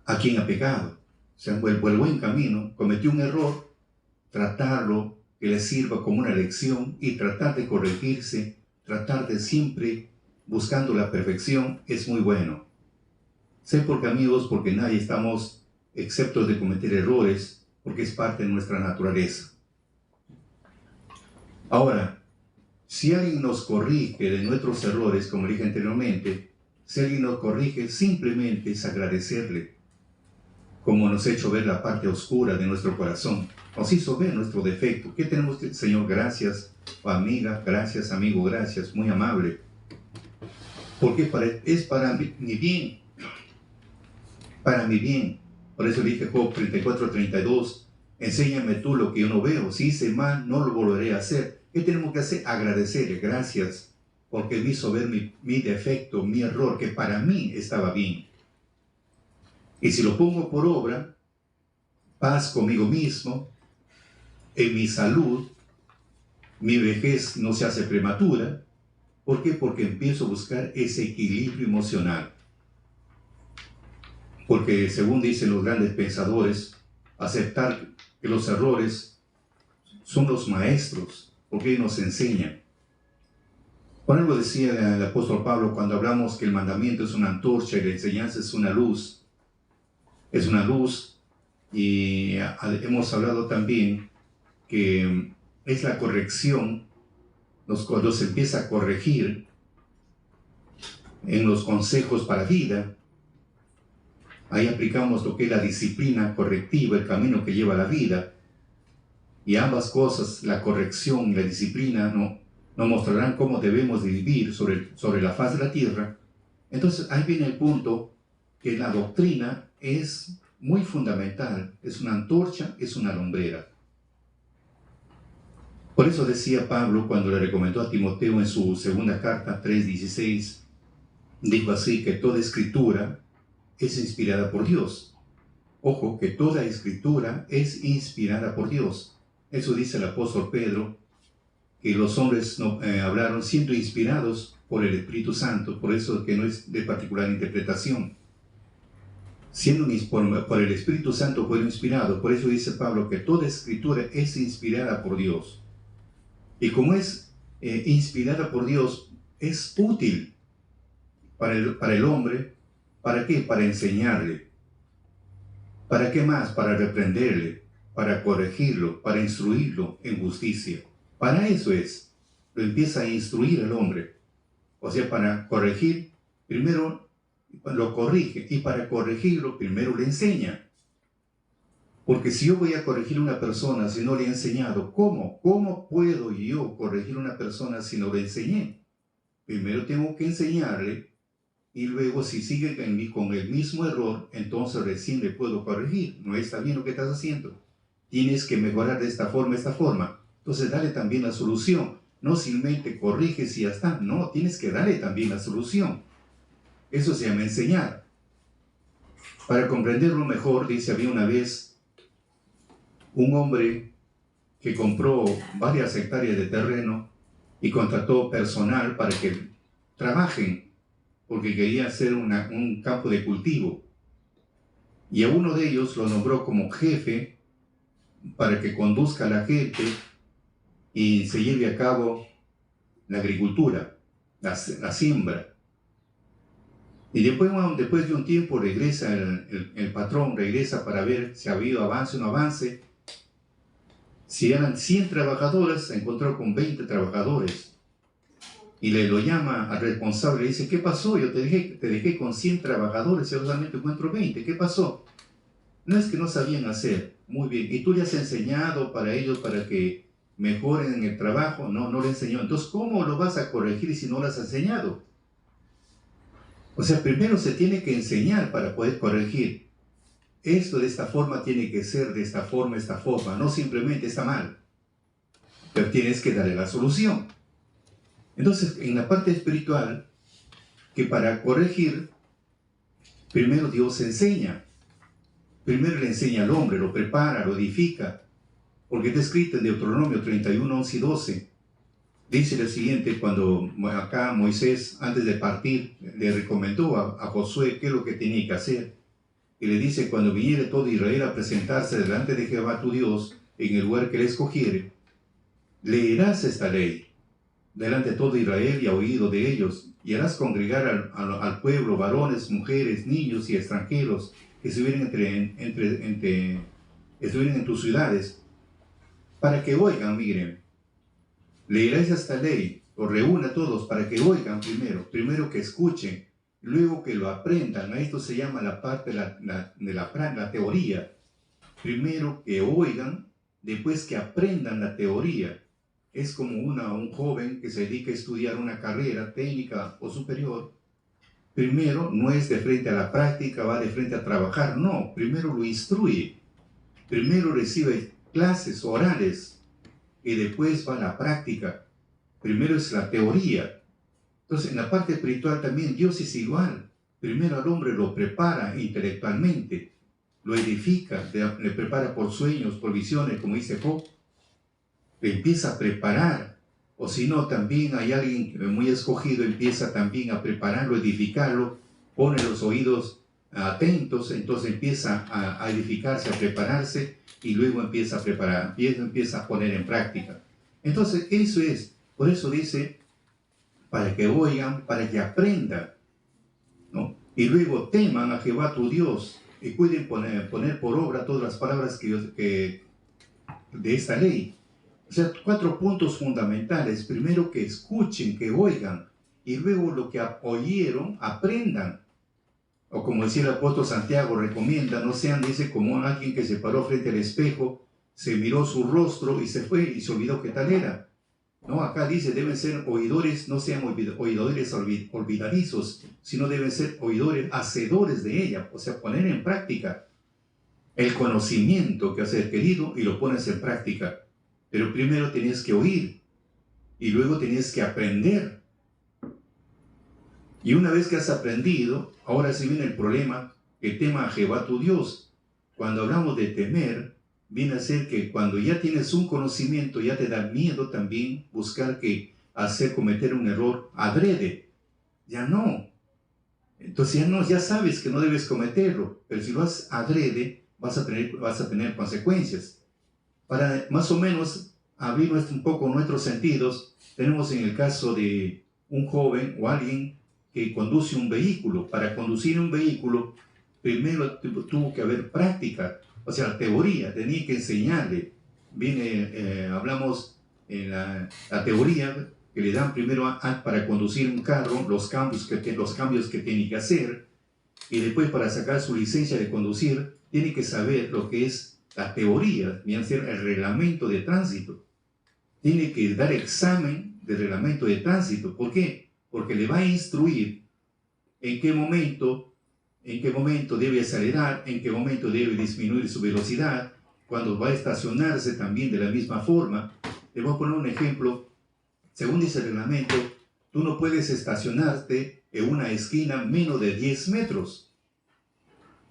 a quien ha pecado. O sea, el buen camino, cometió un error, tratarlo, que le sirva como una lección y tratar de corregirse, tratar de siempre buscando la perfección es muy bueno. Sé porque amigos, porque nadie estamos exceptos de cometer errores, porque es parte de nuestra naturaleza. Ahora, si alguien nos corrige de nuestros errores, como dije anteriormente, si alguien nos corrige, simplemente es agradecerle, como nos ha hecho ver la parte oscura de nuestro corazón, nos hizo ver nuestro defecto. ¿Qué tenemos que decir? Señor, gracias, amiga, gracias, amigo, gracias, muy amable, porque es para mi bien, para mi bien. Por eso dije Job 34:32, enséñame tú lo que yo no veo, si hice mal, no lo volveré a hacer. ¿Qué tenemos que hacer? Agradecerle, gracias, porque me hizo ver mi defecto, mi error, que para mí estaba bien. Y si lo pongo por obra, paz conmigo mismo, en mi salud, mi vejez no se hace prematura. ¿Por qué? Porque empiezo a buscar ese equilibrio emocional. Porque según dicen los grandes pensadores, aceptar que los errores son los maestros, porque ellos nos enseñan. Por algo decía el apóstol Pablo cuando hablamos que el mandamiento es una antorcha y la enseñanza es una luz. Es una luz, y hemos hablado también que es la corrección, nos empieza a corregir en los consejos para vida. Ahí aplicamos lo que es la disciplina correctiva, el camino que lleva a la vida. Y ambas cosas, la corrección y la disciplina, nos mostrarán cómo debemos de vivir sobre la faz de la tierra. Entonces ahí viene el punto que la doctrina es muy fundamental. Es una antorcha, es una lumbrera. Por eso decía Pablo cuando le recomendó a Timoteo en su segunda carta 3:16, dijo así que toda escritura es inspirada por Dios. Ojo, que toda escritura es inspirada por Dios. Eso dice el apóstol Pedro, que los hombres hablaron siendo inspirados por el Espíritu Santo, por eso que no es de particular interpretación. Siendo por el Espíritu Santo fueron inspirados, por eso dice Pablo que toda escritura es inspirada por Dios. Y como es inspirada por Dios, es útil para el hombre. ¿Para qué? Para enseñarle. ¿Para qué más? Para reprenderle, para corregirlo, para instruirlo en justicia. Para eso es. Lo empieza a instruir al hombre. O sea, para corregir, primero lo corrige. Y para corregirlo, primero le enseña. Porque si yo voy a corregir a una persona si no le he enseñado, ¿cómo? ¿Cómo puedo yo corregir a una persona si no le enseñé? Primero tengo que enseñarle. Y luego si sigue con el mismo error, entonces recién le puedo corregir. No está bien lo que estás haciendo. Tienes que mejorar de esta forma, Entonces dale también la solución. No simplemente corriges y ya está. No, tienes que darle también la solución. Eso se llama enseñar. Para comprenderlo mejor, dice, había una vez un hombre que compró varias hectáreas de terreno y contrató personal para que trabajen, porque quería hacer un campo de cultivo. Y a uno de ellos lo nombró como jefe para que conduzca a la gente y se lleve a cabo la agricultura, la siembra. Y después de un tiempo regresa el patrón, regresa para ver si ha habido avance o no avance. Si eran 100 trabajadores, se encontró con 20 trabajadores. Y lo llama al responsable y dice, ¿qué pasó? Yo te dejé con 100 trabajadores y solamente encuentro 20. ¿Qué pasó? No es que no sabían hacer. Muy bien. ¿Y tú le has enseñado para ellos para que mejoren en el trabajo? No, no le enseñó. Entonces, ¿cómo lo vas a corregir si no lo has enseñado? O sea, primero se tiene que enseñar para poder corregir. Esto de esta forma tiene que ser de esta forma. No simplemente está mal. Pero tienes que darle la solución. Entonces, en la parte espiritual, que para corregir, primero Dios enseña. Primero le enseña al hombre, lo prepara, lo edifica. Porque está escrito en Deuteronomio 31, 11 y 12. Dice lo siguiente, cuando acá Moisés, antes de partir, le recomendó a Josué qué es lo que tenía que hacer. Y le dice, cuando viniere todo Israel a presentarse delante de Jehová tu Dios, en el lugar que le escogiere, leerás esta ley delante de todo Israel y a oído de ellos, y harás congregar al pueblo, varones, mujeres, niños y extranjeros que estuvieran estuvieran en tus ciudades, para que oigan. Miren, leerás esta ley, los reúne a todos para que oigan primero que escuchen, luego que lo aprendan. A esto se llama la parte de la teoría. Primero que oigan, después que aprendan la teoría. Es como un joven que se dedica a estudiar una carrera técnica o superior. Primero no es de frente a la práctica, va de frente a trabajar. No, primero lo instruye. Primero recibe clases orales y después va a la práctica. Primero es la teoría. Entonces, en la parte espiritual también Dios es igual. Primero al hombre lo prepara intelectualmente, lo edifica, le prepara por sueños, por visiones, como dice Job, le empieza a preparar. O si no, también hay alguien muy escogido, empieza también a prepararlo, edificarlo, pone los oídos atentos, entonces empieza a edificarse, a prepararse, y luego empieza a preparar, empieza a poner en práctica. Entonces, eso es, por eso dice, para que oigan, para que aprendan, ¿no? Y luego teman a Jehová tu Dios, y pueden poner por obra todas las palabras de esta ley. O sea, 4 puntos fundamentales. Primero, que escuchen, que oigan, y luego lo que oyeron, aprendan. O como decía el apóstol Santiago, recomienda, no sean, dice, como alguien que se paró frente al espejo, se miró su rostro y se fue y se olvidó qué tal era. No, acá dice, deben ser oidores, no sean oidores olvidadizos, sino deben ser oidores, hacedores de ella, o sea, poner en práctica el conocimiento que has adquirido y lo pones en práctica. Pero primero tenías que oír y luego tenías que aprender. Y una vez que has aprendido, ahora sí viene el problema, que tema a Jehová tu Dios. Cuando hablamos de temer, viene a ser que cuando ya tienes un conocimiento, ya te da miedo también buscar cometer un error adrede. Ya no. Entonces ya sabes que no debes cometerlo, pero si lo haces adrede, vas a tener consecuencias. Para más o menos abrir un poco nuestros sentidos, tenemos en el caso de un joven o alguien que conduce un vehículo. Para conducir un vehículo, primero tuvo que haber práctica, o sea, teoría, tenía que enseñarle. Hablamos en la teoría que le dan primero para conducir un carro, los cambios que tiene que hacer, y después para sacar su licencia de conducir, tiene que saber lo que es la teoría, viene a ser el reglamento de tránsito. Tiene que dar examen de reglamento de tránsito. ¿Por qué? Porque le va a instruir en qué momento debe acelerar, en qué momento debe disminuir su velocidad, cuando va a estacionarse también de la misma forma. Te voy a poner un ejemplo. Según dice el reglamento, tú no puedes estacionarte en una esquina menos de 10 metros.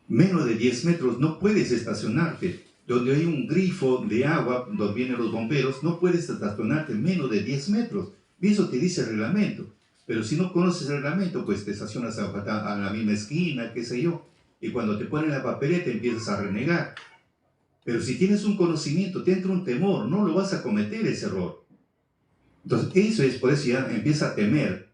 Menos de 10 metros no puedes estacionarte. Donde hay un grifo de agua, donde vienen los bomberos, no puedes estacionarte menos de 10 metros. Y eso te dice el reglamento. Pero si no conoces el reglamento, pues te estacionas a la misma esquina, qué sé yo. Y cuando te ponen la papeleta empiezas a renegar. Pero si tienes un conocimiento, te entra un temor, no lo vas a cometer ese error. Entonces, por eso ya empieza a temer,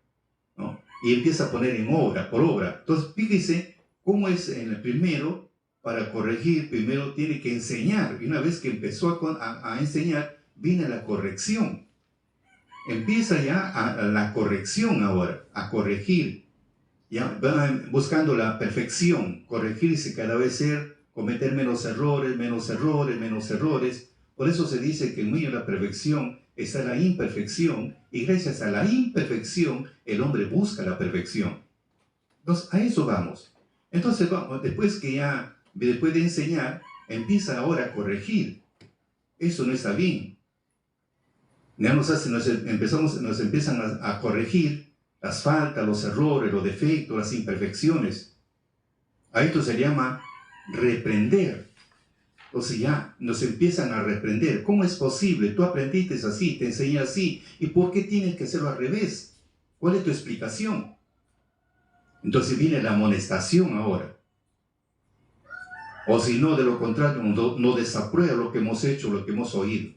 ¿no? Y empieza a poner por obra. Entonces, fíjese cómo es en el primero. Para corregir, primero tiene que enseñar. Y una vez que empezó a enseñar, viene la corrección. Empieza ya la corrección ahora, a corregir. Ya van buscando la perfección, corregirse cada vez cometer menos errores. Por eso se dice que en medio de la perfección está la imperfección. Y gracias a la imperfección, el hombre busca la perfección. Entonces, a eso vamos. Entonces, después de enseñar, empieza ahora a corregir. Eso no está bien. Ya nos empiezan a corregir las faltas, los errores, los defectos, las imperfecciones. A esto se llama reprender. Entonces ya nos empiezan a reprender. ¿Cómo es posible? Tú aprendiste así, te enseñé así. ¿Y por qué tienes que hacerlo al revés? ¿Cuál es tu explicación? Entonces viene la amonestación ahora. O si no, de lo contrario, no desaprueba lo que hemos hecho, lo que hemos oído.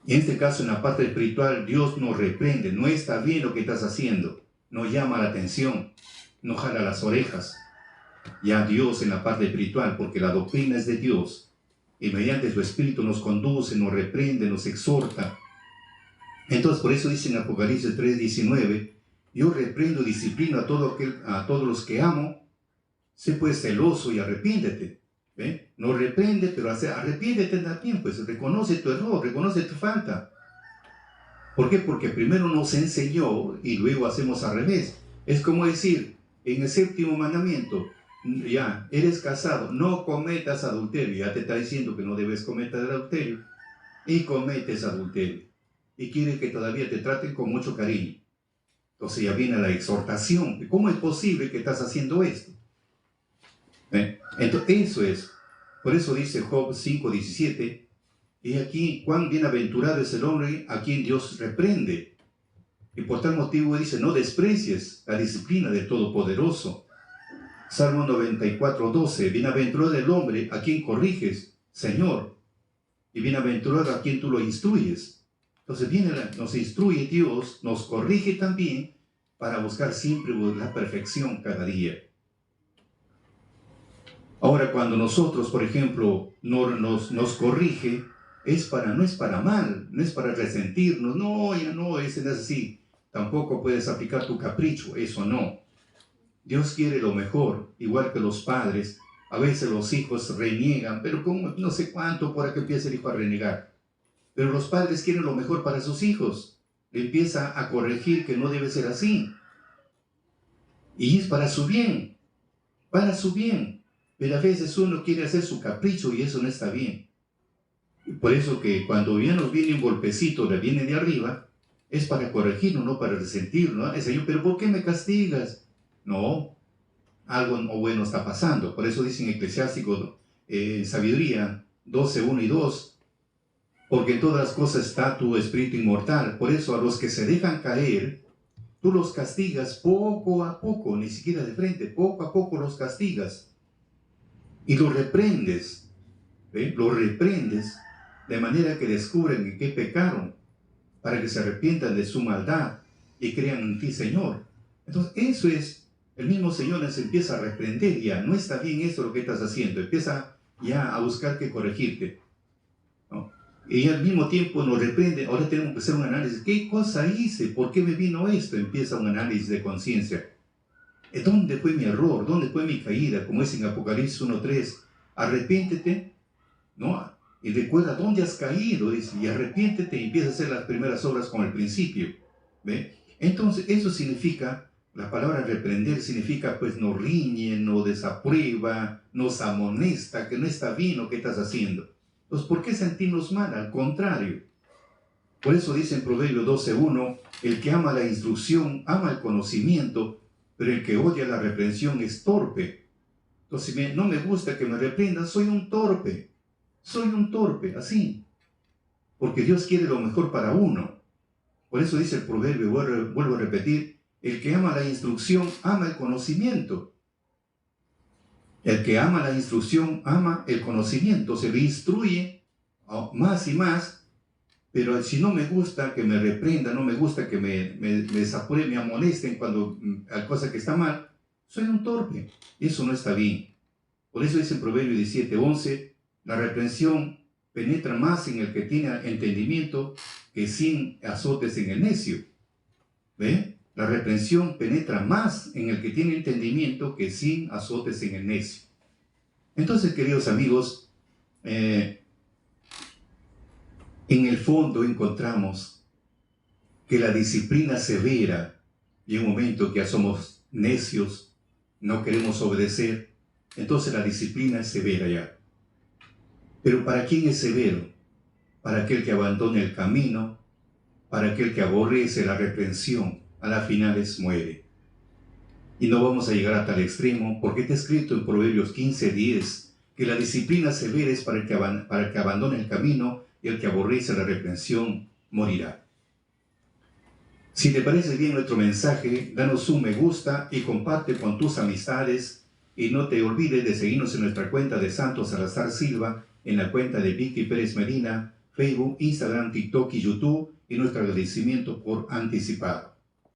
Y en este caso, en la parte espiritual, Dios nos reprende. No está bien lo que estás haciendo. No llama la atención. No jala las orejas. Ya Dios en la parte espiritual, porque la doctrina es de Dios. Y mediante su Espíritu nos conduce, nos reprende, nos exhorta. Entonces, por eso dice en Apocalipsis 3:19, yo reprendo y disciplino a todos los que amo. Sé pues celoso y arrepiéntete. ¿Ve? No reprende, pero arrepiéntete también, pues reconoce tu error, reconoce tu falta. ¿Por qué? Porque primero nos enseñó y luego hacemos al revés. Es como decir, en el 7º mandamiento, ya, eres casado, no cometas adulterio. Ya te está diciendo que no debes cometer adulterio. Y cometes adulterio. Y quiere que todavía te traten con mucho cariño. Entonces ya viene la exhortación. ¿Cómo es posible que estás haciendo esto? Entonces, eso es. Por eso dice Job 5:17, y aquí, cuán bienaventurado es el hombre a quien Dios reprende. Y por tal motivo dice, no desprecies la disciplina del Todopoderoso. Salmo 94:12, bienaventurado el hombre a quien corriges, Señor, y bienaventurado a quien tú lo instruyes. Entonces nos instruye Dios, nos corrige también para buscar siempre la perfección cada día. Ahora, cuando nosotros, por ejemplo, nos corrige, no es para mal, no es para resentirnos, no, ya no, ese no es así. Tampoco puedes aplicar tu capricho, eso no. Dios quiere lo mejor, igual que los padres. A veces los hijos reniegan, pero como no sé cuánto para que empiece el hijo a renegar. Pero los padres quieren lo mejor para sus hijos. Le empieza a corregir que no debe ser así. Y es para su bien, para su bien. Pero a veces uno quiere hacer su capricho y eso no está bien. Y por eso que cuando ya nos viene un golpecito, le viene de arriba, es para corregirnos, no para resentirnos. ¿No? Señor, pero ¿por qué me castigas? No, algo no bueno está pasando. Por eso dice en Eclesiástico, Sabiduría 12, 1 y 2, porque en todas las cosas está tu espíritu inmortal. Por eso a los que se dejan caer, tú los castigas poco a poco, ni siquiera de frente, poco a poco los castigas. Y los reprendes, los reprendes de manera que descubren en qué pecaron, para que se arrepientan de su maldad y crean en ti, Señor. Entonces, eso es, el mismo Señor les empieza a reprender ya, no está bien esto lo que estás haciendo, empieza ya a buscar que corregirte, ¿no? Y al mismo tiempo nos reprende, ahora tenemos que hacer un análisis, ¿qué cosa hice? ¿Por qué me vino esto? Empieza un análisis de conciencia. ¿Dónde fue mi error? ¿Dónde fue mi caída? Como es en Apocalipsis 1:3, arrepiéntete, ¿no? Y recuerda dónde has caído, dice, y arrepiéntete y empieza a hacer las primeras obras con el principio. ¿Ve? Entonces, eso significa, la palabra reprender significa, pues, nos riñe, nos desaprueba, nos amonesta, que no está bien lo que estás haciendo. Entonces, ¿por qué sentirnos mal? Al contrario. Por eso dice en Proverbios 12:1, el que ama la instrucción, ama el conocimiento, pero el que odia la reprensión es torpe. Entonces, si no me gusta que me reprendan, soy un torpe, así. Porque Dios quiere lo mejor para uno. Por eso dice el proverbio, vuelvo a repetir, el que ama la instrucción, ama el conocimiento. El que ama la instrucción, ama el conocimiento. Se le instruye más y más. Pero si no me gusta que me reprenda, no me gusta que me desapure, me amonesten cuando hay cosa que está mal, soy un torpe. Eso no está bien. Por eso dice en Proverbio 17:11, la reprensión penetra más en el que tiene entendimiento que sin azotes en el necio. ¿Ve? La reprensión penetra más en el que tiene entendimiento que sin azotes en el necio. Entonces, queridos amigos, en el fondo encontramos que la disciplina severa, y en un momento que ya somos necios, no queremos obedecer, entonces la disciplina es severa ya. Pero ¿para quién es severo? Para aquel que abandona el camino, para aquel que aborrece la reprensión, a la finales muere. Y no vamos a llegar a tal extremo, porque está escrito en Proverbios 15:10, que la disciplina severa es para el que abandona el camino, y el que aborrece la reprensión morirá. Si te parece bien nuestro mensaje, danos un me gusta y comparte con tus amistades. Y no te olvides de seguirnos en nuestra cuenta de Santos Salazar Silva, en la cuenta de Vicky Pérez Medina, Facebook, Instagram, TikTok y YouTube, y nuestro agradecimiento por anticipado.